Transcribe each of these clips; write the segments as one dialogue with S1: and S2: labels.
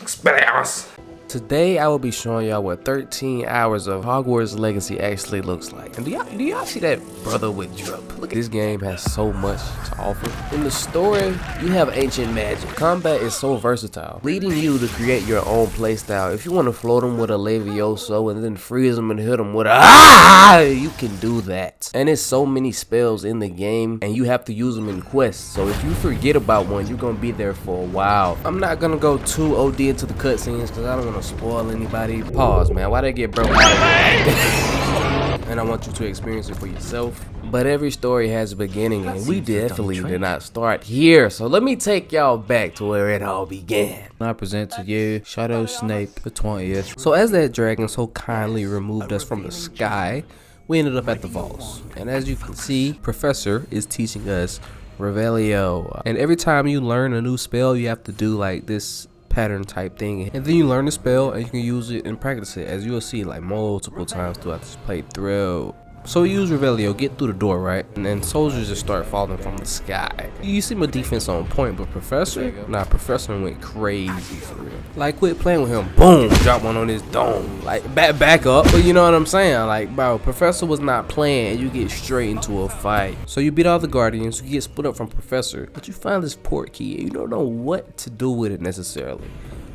S1: experience. Today I will be showing y'all what 13 hours of Hogwarts Legacy actually looks like. And do y'all see that brother with drip? Look, this game has so much to offer. In the story, you have ancient magic. Combat is so versatile, leading you to create your own playstyle. If you want to float them with a Levioso and then freeze them and hit them with a you can do that. And there's so many spells in the game and you have to use them in quests. So if you forget about one, you're gonna be there for a while. I'm not gonna go too OD into the cutscenes because I don't want to spoil anybody. Pause, man. Why they get broke out? And I want you to experience it for yourself. But every story has a beginning, and we definitely did not start here. So let me take y'all back to where it all began.
S2: I present to you Shadow Snape the 20th. So as that dragon so kindly removed us from the sky, we ended up at the vaults. And as you can see, Professor is teaching us Revelio. And every time you learn a new spell, you have to do like this pattern type thing, and then you learn the spell and you can use it and practice it, as you will see like multiple times throughout this playthrough. So we use Revelio, get through the door, right? And then soldiers just start falling from the sky. You see my defense on point, but Professor went crazy for real. Like, quit playing with him. Boom, drop one on his dome. Like, back up. But you know what I'm saying? Like, bro, Professor was not playing, and you get straight into a fight. So you beat all the Guardians, you get split up from Professor, but you find this port key, and you don't know what to do with it necessarily.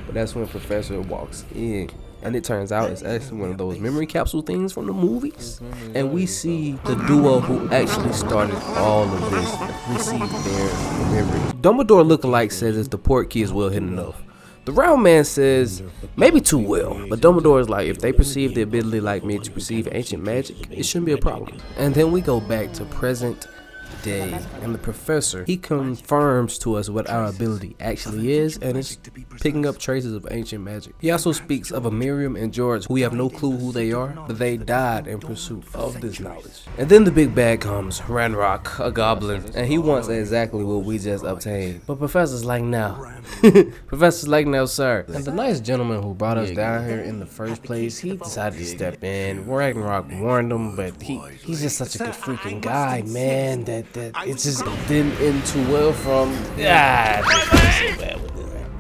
S2: But that's when Professor walks in. And it turns out it's actually one of those memory capsule things from the movies. And we see the duo who actually started all of this. We see their memory. Dumbledore lookalike says if the port key is well hidden enough. The round man says maybe too well. But Dumbledore is like, if they perceive the ability like me to perceive ancient magic, it shouldn't be a problem. And then we go back to present day, and the professor, he confirms to us what our ability actually is, and it's picking up traces of ancient magic. He also speaks of a Miriam and George who we have no clue who they are, but they died in pursuit of this knowledge. And then the big bad comes, Ranrock, a goblin, and he wants exactly what we just obtained. But Professor's like, no. Professor's like, no sir. And the nice gentleman who brought us down here in the first place, he decided to step in. Ranrock warned him, but he's just such a good freaking guy, man, that it just didn't end too well from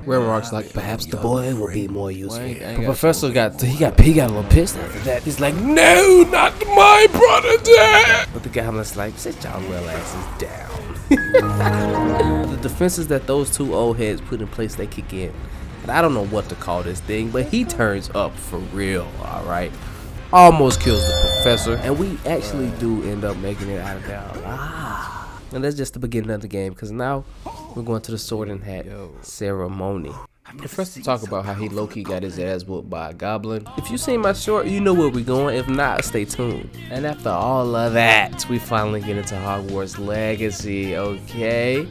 S2: Ranrock's like, perhaps the boy will be more useful. But Professor got a little pissed after that. He's like, no, not my brother, Dad. But the goblin's like, sit y'all little asses down. The defenses that those two old heads put in place, they kick in. And I don't know what to call this thing, but he turns up for real, alright? Almost kills the professor, and we actually do end up making it out of town. And that's just the beginning of the game, because now we're going to the sword and hat ceremony. Professor talk about how he low-key got his ass whooped by a goblin. If you seen my short, you know where we're going. If not, stay tuned. And after all of that, we finally get into Hogwarts Legacy, okay?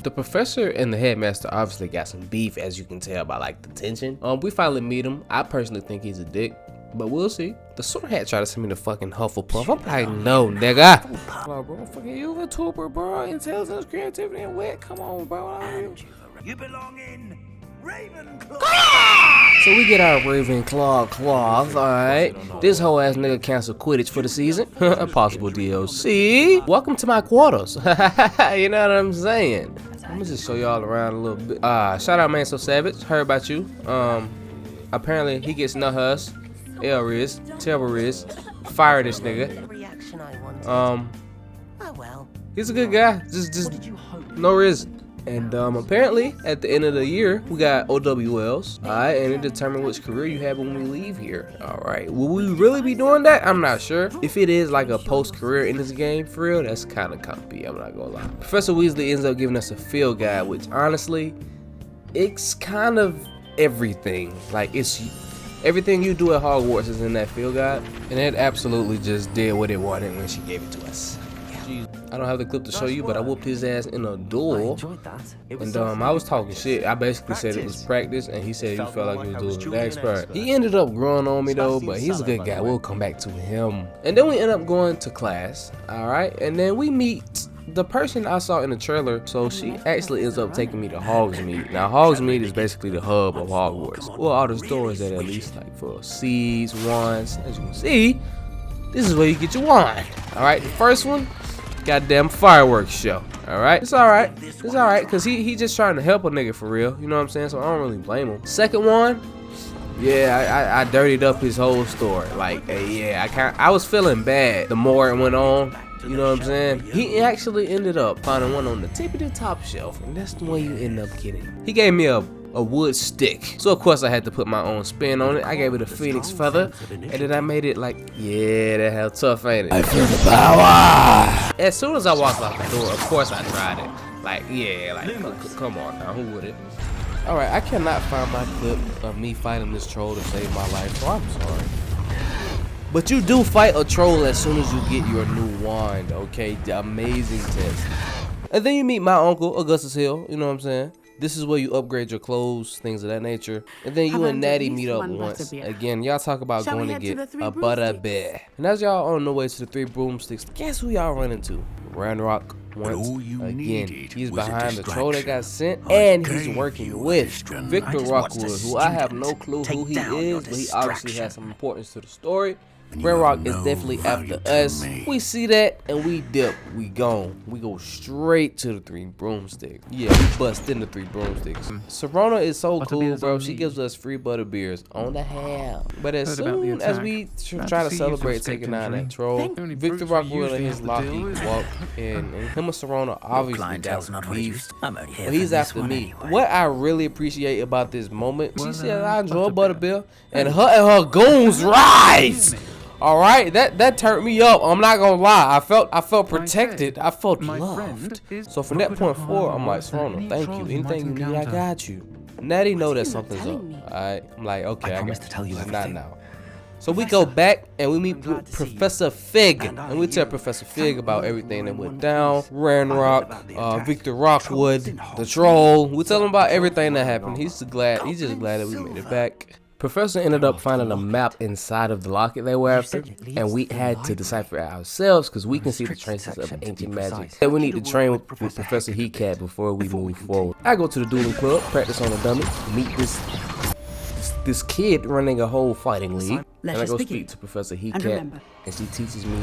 S2: The professor and the headmaster obviously got some beef, as you can tell by like the tension. We finally meet him. I personally think he's a dick, but we'll see. The sword hat tried to send me to fucking Hufflepuff. I'm like, no, nigga. Bro, fucking YouTuber, bro. Intelligence, creativity, and wit. Come on, bro.
S3: You belong in Ravenclaw.
S1: So we get our Ravenclaw cloth, alright. This whole ass nigga canceled Quidditch for the season. Possible DLC. Welcome to my quarters. You know what I'm saying? I'm gonna just show y'all around a little bit. Shout out Man So Savage. Heard about you. Apparently he gets no huss. Riz, terrible Riz. Fire this nigga. He's a good guy. Just no Riz. And apparently at the end of the year we got OWLs, alright, and it determines which career you have when we leave here. Alright, will we really be doing that? I'm not sure. If it is like a post-career in this game for real, that's kind of comfy, I'm not gonna lie. Professor Weasley ends up giving us a field guide, which honestly, it's kind of everything. Like, it's everything you do at Hogwarts is in that field guide, and it absolutely just did what it wanted when she gave it to us. I don't have the clip to show you, but I whooped his ass in a duel. And I was talking shit. I basically said it was practice, and he said he felt like he was doing the expert. He ended up growing on me though, but he's a good guy. We'll come back to him. And then we end up going to class, alright? And then we meet the person I saw in the trailer. So she actually ends up taking me to Hogsmeade. Now Hogsmeade is basically the hub of Hogwarts. Well, all the stores at least, like for seeds, wands. As you can see, this is where you get your wand. Alright, the first one goddamn fireworks show. Alright? It's alright. It's alright, because he just trying to help a nigga for real. You know what I'm saying? So I don't really blame him. Second one, yeah, I dirtied up his whole story. Like, yeah, I was feeling bad the more it went on. You know what I'm saying? He actually ended up finding one on the tip of the top shelf, and that's the one you end up getting. He gave me a wood stick. So of course I had to put my own spin on it. I gave it a phoenix feather, and then I made it like, yeah, that hell tough, ain't it? I feel the power. As soon as I walked out the door, of course I tried it. Like, yeah, like, come on now, who would it?
S2: Alright, I cannot find my clip of me fighting this troll to save my life, so I'm sorry. But you do fight a troll as soon as you get your new wand, okay? The amazing test. And then you meet my uncle, Augustus Hill, you know what I'm saying? This is where you upgrade your clothes, things of that nature. And then you and Natty meet up once. Again, y'all talk about going to get a butter bear. And as y'all on the way to the 3 broomsticks, guess who y'all run into? Ranrock once again. He's behind the troll that got sent, and he's working with Victor Rockwood, who I have no clue who he is, but he obviously has some importance to the story. Ranrock is definitely after us. We see that and we dip. We gone. We go straight to the 3 broomsticks. Yeah, we bust in the 3 broomsticks. Serona is so cool, bro. She gives us free butter beers on the ham. But as soon as we try to celebrate taking down that troll, Victor Rockwood and his Locky walk in, and him and Serona obviously got some beef. But he's after me. What I really appreciate about this moment, she said, I enjoy Butterbeer, and her goons rise. All right, that turned me up. I'm not gonna lie. I felt protected. I felt loved. So from that point forward, I'm like, Serona, thank you. Anything you need, I got you. Natty know that something's up. All right, I'm like, okay, I got to tell you not now. So we go back and we meet Professor Fig, and we tell Professor Fig about everything that went down. Ranrock, Victor Rockwood, the troll. We tell him about everything that happened. He's just glad that we made it back. Professor ended up finding a map inside of the locket they were after, and we had to decipher it ourselves because we can see the traces of ancient magic. And we need to train with Professor Hecat before we move forward. I go to the dueling club, practice on a dummy, meet this kid running a whole fighting league, and I go speak to Professor Hecat, and she teaches me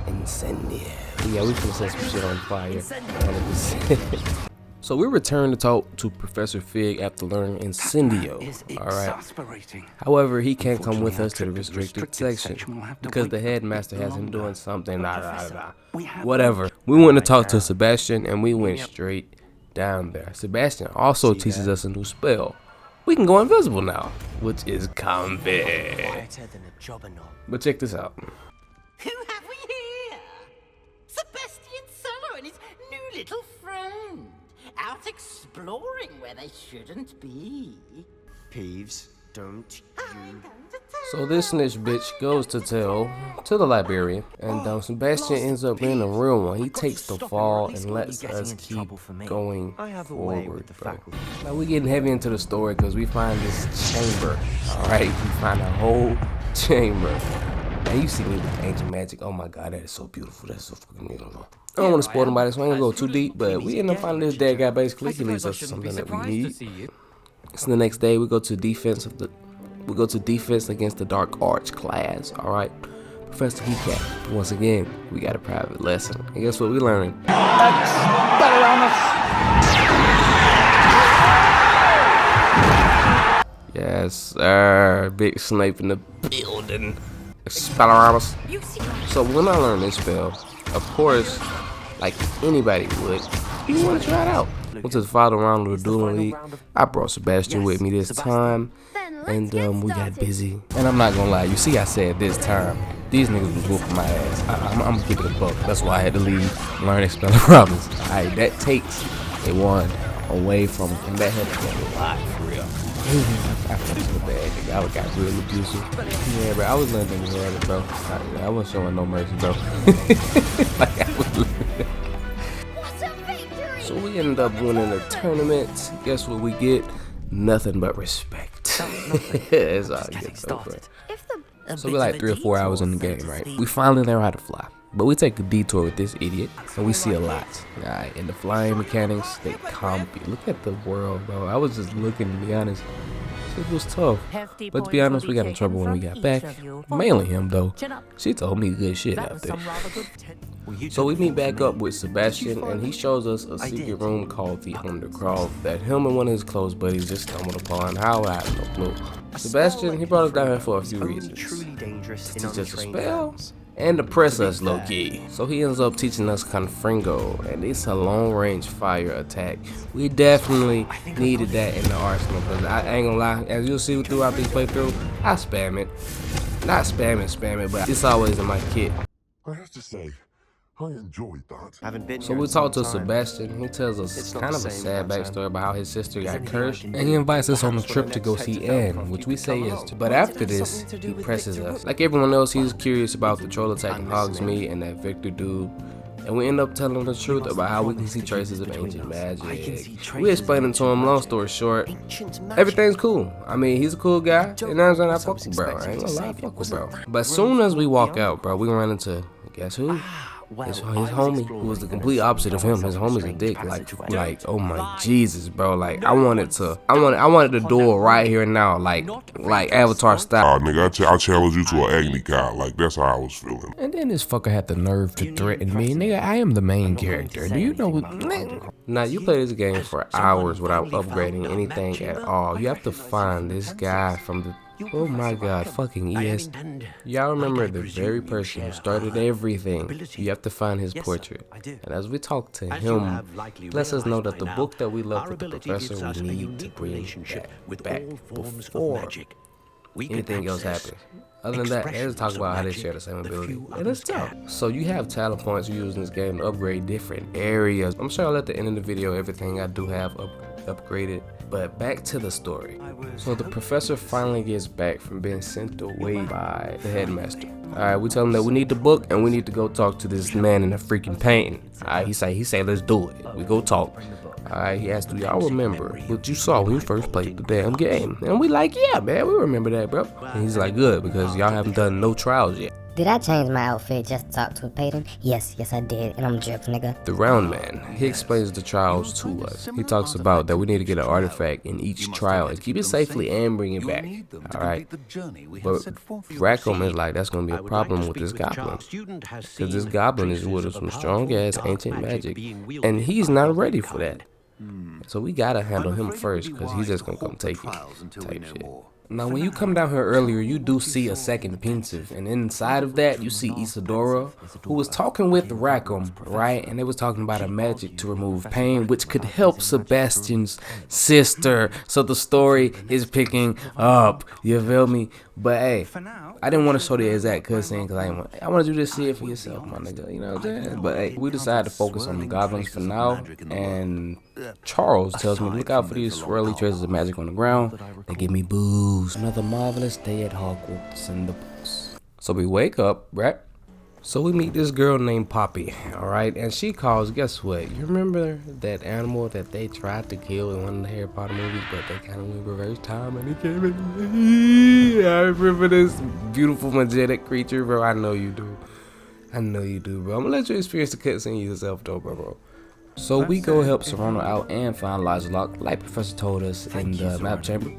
S2: Incendia. Yeah, we finna set some shit on fire. 100%. So we return to talk to Professor Fig after learning Incendio. Alright. However, he can't come with us to the restricted section because the headmaster has him doing something. Whatever. We went to talk to Sebastian and we went straight down there. Sebastian also teaches us a new spell. We can go invisible now, which is combat. But check this out.
S4: Who have we here? Sebastian Solo and his new little friend. Out exploring where they shouldn't be.
S5: Peeves, don't you?
S2: So this snitch bitch goes to tell to the librarian, and Sebastian ends up being a real one. He takes the fall and lets us keep going forward, bro. Now we're getting heavy into the story because we find this chamber. Alright, we find a whole chamber. Now you see me with ancient magic. Oh my god, that is so beautiful. That's so fucking beautiful. I don't want to spoil nobody, so I ain't gonna go too deep, but we end up finding this dead guy basically. He leaves us something that we need. So the next day we go to defense against the dark arts class. Alright. Professor Hecat. Once again, we got a private lesson. And guess what we learning? Yes, sir. Big Snape in the building. Expelliarmus. So when I learned this spell, of course, like anybody would, you want to try it out. Went to the final round of the dueling league. I brought Sebastian with me this time, and we got busy. And I'm not gonna lie, you see I said this time, these niggas was whooping my ass. I'm gonna keep it a buck. That's why I had to leave, learn Expelliarmus. Alright, that takes a wand away from him, and that had to be a lot for real. I felt so bad, nigga. I got real abusive. Yeah, bro, I was letting them have it, bro. I wasn't showing no mercy, bro. Like, I was so we ended up winning the tournament. Guess what we get? Nothing but respect. That's all I get, though, bro. So we're like 3 or 4 hours in the game, right? We finally learn how to fly. But we take a detour with this idiot, and we see a lot. Alright, and the flying mechanics, they comp you. Look at the world, bro. I was just looking, to be honest. It was tough. But to be honest, we got in trouble when we got back. Mainly him, though. She told me good shit out there. So we meet back up with Sebastian, and he shows us a secret room called the Undercroft that him and one of his close buddies just stumbled upon. How? I have no clue. Sebastian, he brought us down here for a few reasons. This is just a spell, and to press us low-key. So he ends up teaching us Confringo, and it's a long-range fire attack. We definitely needed that in the arsenal, because I ain't gonna lie, as you'll see throughout this playthrough, I spam it. Not spam it, but it's always in my kit.
S6: I have to say, I enjoyed that.
S2: So we talked to Sebastian. He tells us kind of a sad backstory about how his sister got cursed, and he invites us on a trip to go see Anne, which we say yes to. But after this, he presses us. Like everyone else, he's curious about the troll attacking Hogsmeade and that Victor dude. And we end up telling him the truth about how we can see traces of ancient magic. We explain it to him, long story short, everything's cool. I mean, he's a cool guy, and I fuck with bro. I ain't gonna lie, I fuck with bro. But as soon as we walk out, bro, we run into, guess who? His homie, who was the complete opposite of him. His homie's a dick. Like, oh my Jesus, bro. Like, I wanted the door right here and now, like Avatar style.
S6: Nigga, I challenge you to an Agni Kai. Like, that's how I was feeling.
S2: And then this fucker had the nerve to threaten me. Nigga, I am the main character. Do you know what? Now, you play this game for hours without upgrading anything at all. You have to find this guy from the... Oh my god, fucking ES. Y'all remember the very person who started everything. You have to find his portrait. And as we talk to him, lets us know that the book that we left with the professor we need to bring back before anything else happens. Other than that, let's talk about how they share the same ability. And it's tough. So you have talent points you use in this game to upgrade different areas. I'm sure I'll at the end of the video everything I do have upgraded. But back to the story. So the professor finally gets back from being sent away by the headmaster. Alright, we tell him that we need the book and we need to go talk to this man in the freaking painting. Alright, he say let's do it. We go talk. Alright, he asked, do y'all remember what you saw when you first played the damn game? And we like, yeah man, we remember that, bro. And he's like, good, because y'all haven't done no trials yet.
S7: Did I change my outfit just to talk to a patron? Yes, I did, and I'm dripped, nigga.
S2: The round man, he explains the trials to us. He talks about that we need to get an artifact in each trial and keep it safely and bring it back. Alright, but Rackham is like, that's gonna be a problem with this goblin. Because this goblin is with some strong ass ancient magic, and he's not ready for that. So we gotta handle him first, because he's just gonna come take it, type shit. Now, when you come down here earlier, you do see a second pensive, and inside of that, you see Isadora, who was talking with Rackham, right? And they was talking about a magic to remove pain, which could help Sebastian's sister. So the story is picking up, you feel me? But hey, I didn't want to show the exact cutscene because I wanted you to see it for yourself, my nigga. You know what I'm saying? But hey, we decided to focus on the goblins for now. And Charles tells me, look out for these swirly traces of magic on the ground. They give me booze. Another marvelous day at Hogwarts in the books. So we wake up, right? So we meet this girl named Poppy, alright? And she calls, guess what? You remember that animal that they tried to kill in one of the Harry Potter movies, but they kind of went reverse time and it came in? I remember this beautiful, majestic creature, bro. I know you do. I know you do, bro. I'm gonna let you experience the cutscene yourself, though, bro. So we go help Serrano out and find Lock, like Professor told us in the map chamber.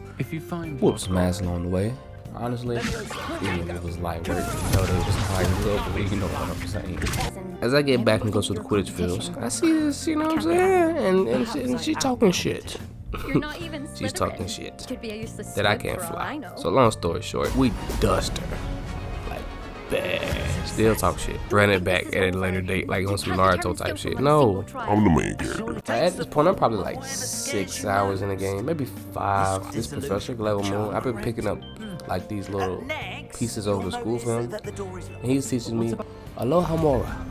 S2: Whoop some ass along the way. Honestly, even if it was light work, you know, they was high up, you know what I'm saying. As I get back and go to the Quidditch fields, I see this, you know what I'm saying, and she talking shit. She's talking shit that I can't fly. So long story short, we dust her like bad. Still talk shit. Run it back at a later date, like on some Naruto type shit. No,
S6: I'm the main character.
S2: at this point, I'm probably like 6 hours in the game, maybe 5. This Professor Level Moon, I've been picking up like these little pieces over the school for him, and he's teaching me Aloha Mora.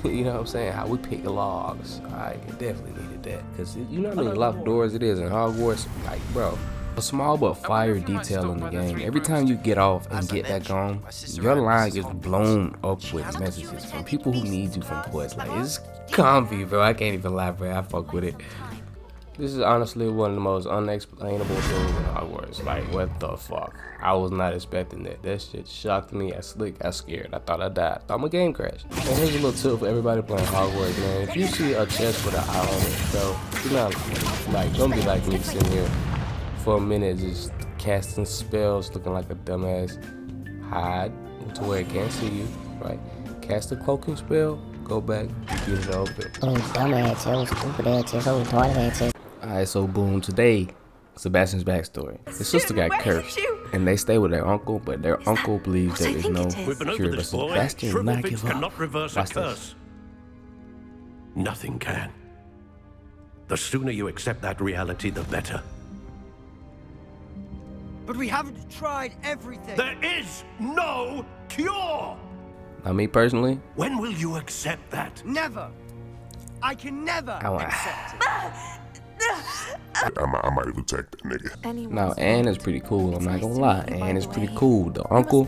S2: You know what I'm saying? How we pick logs. I definitely needed that, because you know how many locked doors it is in Hogwarts. Like, bro, a small but fire detail in the game. Every time you get off and get back on, your line gets blown up with messages from people who need you from quests. Like, it's comfy, bro. I can't even lie, bro. I fuck with it. This is honestly one of the most unexplainable things in Hogwarts. Like, what the fuck? I was not expecting that. That shit shocked me. I scared. I thought I died. I thought my game crashed. And here's a little tip for everybody playing Hogwarts, man. If you see a chest with an eye on it, bro, do not, like, don't be like me sitting here for a minute just casting spells, looking like a dumbass. Hide to where it can't see you, right? Cast a cloaking spell, go back, get it open.
S7: Oh, dumb ass, yo, stupid ass, yo, retarded ass.
S2: Alright, so boom, today, Sebastian's backstory. His sister got cursed, and they stay with their uncle, but their uncle believes there is no cure. But Sebastian will not give up.
S8: Cannot reverse a
S2: Watch this.
S8: curse. Nothing can. The sooner you accept that reality, the better.
S5: But we haven't tried everything.
S8: There is no cure!
S2: Now, me personally,
S8: When will you accept that?
S5: Never. I can never
S2: want-
S5: accept it.
S6: I might have attacked that nigga.
S2: now Anne is pretty cool. I'm not gonna lie, Anne is pretty cool. The uncle,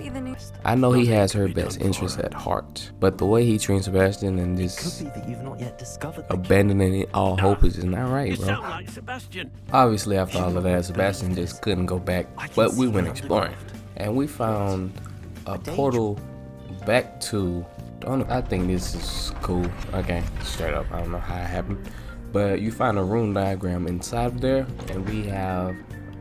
S2: I know he has her best interests at heart, but the way he treats Sebastian and just
S5: Could be that you've not yet discovered.
S2: abandoning all hope is just not right,
S8: You
S2: bro.
S8: sound like Sebastian.
S2: Obviously, after all of that, Sebastian just couldn't go back, but we went exploring, and we found a portal back to. I think this is cool. Okay, straight up, I don't know how it happened, but you find a rune diagram inside of there, and we have.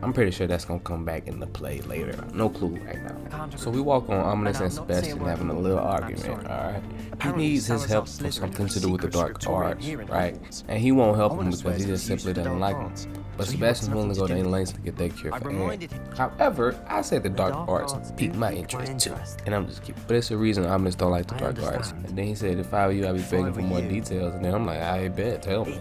S2: I'm pretty sure that's gonna come back into play later. No clue right now. So we walk on Ominous and Sebastian having a little argument. All right, he needs his help for something to do with the dark arts, right? And he won't help him because he just simply doesn't like him. But Sebastian's willing to go to any lengths to get that cure for Anne. However, I say the dark arts piqued my interest too, and I'm just kidding. But it's the reason Ominous don't like the dark arts. And then he said, if I were you, I'd be begging for more details. And then I'm like, I bet, tell me.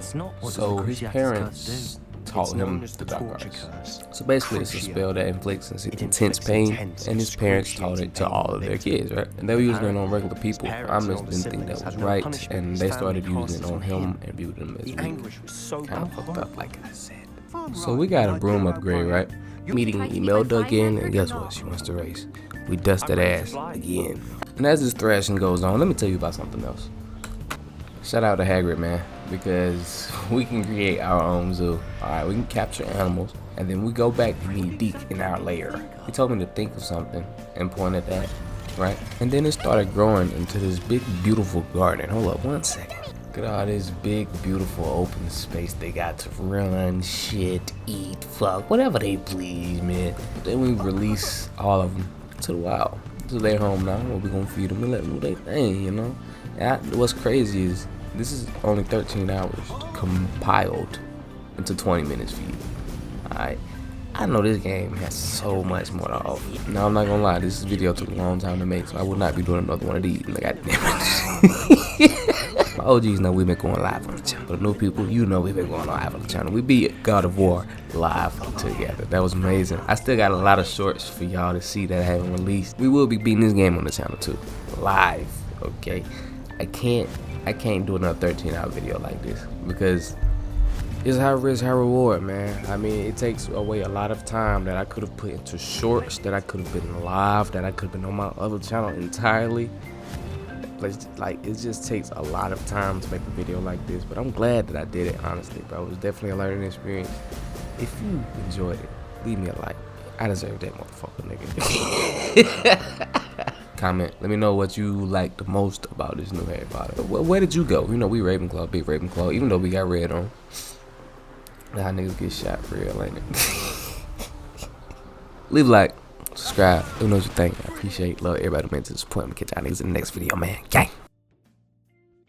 S2: So his parents taught him the dark arts. So basically, it's a spell that inflicts intense pain, and his parents taught it to all of their kids, right? And they were using it on regular people. Ominous didn't think that was right, and they started using it on him and viewed him as weak. Kind of fucked up, like I said. So we got a broom upgrade, right? Meeting Imelda again, and guess what? She wants to race. We dust that ass again. And as this thrashing goes on, let me tell you about something else. Shout out to Hagrid, man, because we can create our own zoo. Alright, we can capture animals, and then we go back to meet Deke in our lair. He told me to think of something and point at that, right? And then it started growing into this big, beautiful garden. Hold up one second. Look at all this big, beautiful open space they got to run, shit, eat, fuck, whatever they please, man. Then we release all of them to the wild. To their home now, where we gonna feed them and let them do their thing, you know? And what's crazy is this is only 13 hours compiled into 20 minutes for you. Alright? I know this game has so much more to offer. Now, I'm not gonna lie, this video took a long time to make, so I would not be doing another one of these. Like, my OGs know we've been going live on the channel. The new people, you know we've been going live on the channel. We beat God of War live together. That was amazing. I still got a lot of shorts for y'all to see that I haven't released. We will be beating this game on the channel too. Live, okay? I can't do another 13-hour video like this because it's high risk, high reward, man. I mean, it takes away a lot of time that I could have put into shorts, that I could have been live, that I could have been on my other channel entirely. Like, it just takes a lot of time to make a video like this, but I'm glad that I did it, honestly, bro. It was definitely a learning experience. If you enjoyed it, leave me a like. I deserve that motherfucker, nigga. Comment. Let me know what you liked the most about this new Harry Potter. Where did you go? You know, we Ravenclaw, big Ravenclaw, even though we got red on. Nah, niggas get shot for real, ain't it? Leave a like, subscribe, let me know what you think. I appreciate, love everybody who made this point. I'm gonna catch y'all niggas in the next video, man. Gang!